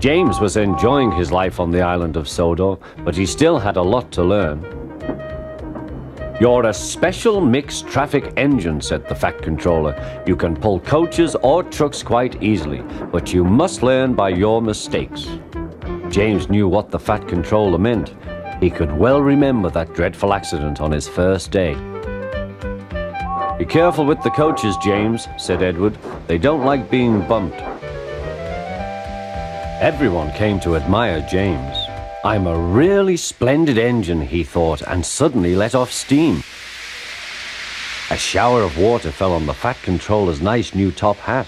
James was enjoying his life on the island of Sodor, but he still had a lot to learn. "You're a special mixed traffic engine," said the Fat Controller. "You can pull coaches or trucks quite easily, but you must learn by your mistakes." James knew what the Fat Controller meant. He could well remember that dreadful accident on his first day. "Be careful with the coaches, James," said Edward. "They don't like being bumped." Everyone came to admire James. "I'm a really splendid engine," he thought, and suddenly let off steam. A shower of water fell on the Fat Controller's nice new top hat.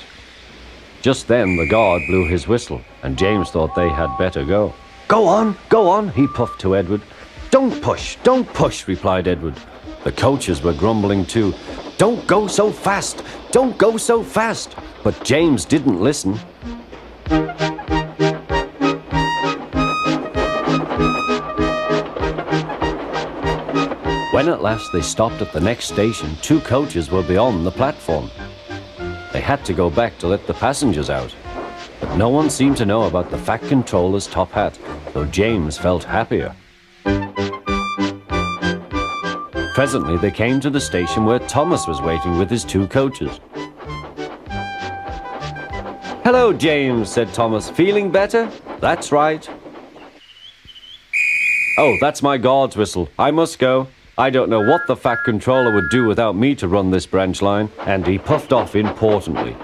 Just then the guard blew his whistle, and James thought they had better go. Go on," he puffed to Edward. Don't push," replied Edward. The coaches were grumbling too. Don't go so fast! But James didn't listen. When at last they stopped at the next station, 2 coaches were beyond the platform. They had to go back to let the passengers out. But no one seemed to know about the Fat Controller's top hat, though James felt happier. Presently they came to the station where Thomas was waiting with his 2 coaches. "Hello, James," said Thomas. "Feeling better?" "That's right." "Oh, that's my guard's whistle. I must go. I don't know what the Fat Controller would do without me to run this branch line," and he puffed off importantly.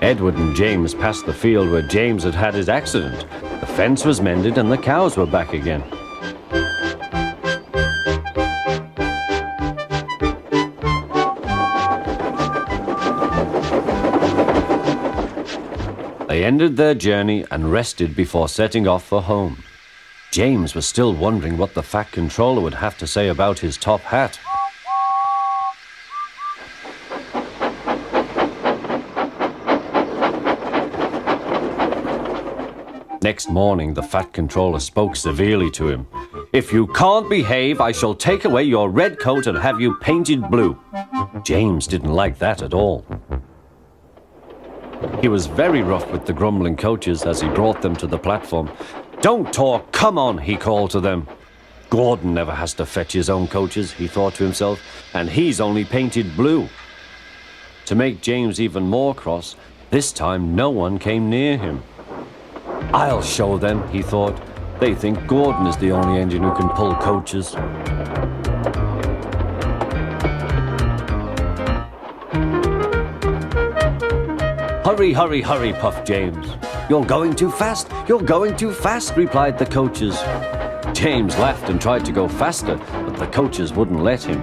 Edward and James passed the field where James had had his accident. The fence was mended and the cows were back again. They ended their journey and rested before setting off for home. James was still wondering what the Fat Controller would have to say about his top hat. Next morning, the Fat Controller spoke severely to him. "If you can't behave, I shall take away your red coat and have you painted blue." James didn't like that at all. He was very rough with the grumbling coaches as he brought them to the platform. "Don't talk, come on," he called to them. "Gordon never has to fetch his own coaches," he thought to himself, "and he's only painted blue." To make James even more cross, this time no one came near him. "I'll show them," he thought. "They think Gordon is the only engine who can pull coaches." Hurry, puffed James. You're going too fast, replied the coaches. James laughed and tried to go faster, but the coaches wouldn't let him.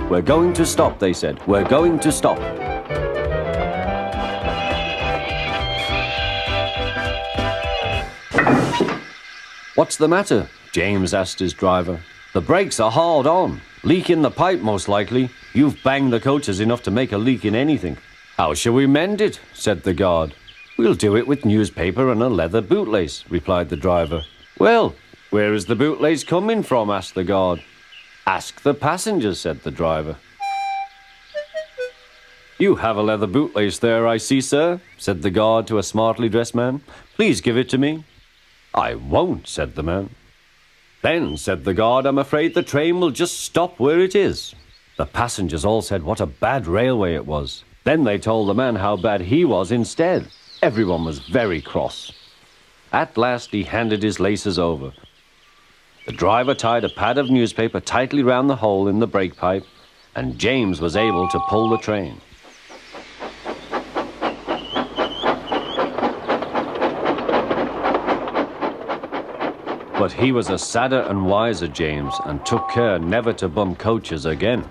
"We're going to stop," they said. "We're going to stop." "What's the matter?" James asked his driver. "The brakes are hard on. Leak in the pipe, most likely. You've banged the coaches enough to make a leak in anything." "How shall we mend it?" said the guard. "We'll do it with newspaper and a leather bootlace," replied the driver. "Well, where is the bootlace coming from?" asked the guard. "Ask the passengers," said the driver. "You have a leather bootlace there, I see, sir," said the guard to a smartly dressed man. "Please give it to me." "I won't," said the man. "Then," said the guard, "I'm afraid the train will just stop where it is." The passengers all said what a bad railway it was. Then they told the man how bad he was instead. Everyone was very cross. At last he handed his laces over. The driver tied a pad of newspaper tightly round the hole in the brake pipe, and James was able to pull the train. But he was a sadder and wiser James, and took care never to bump coaches again.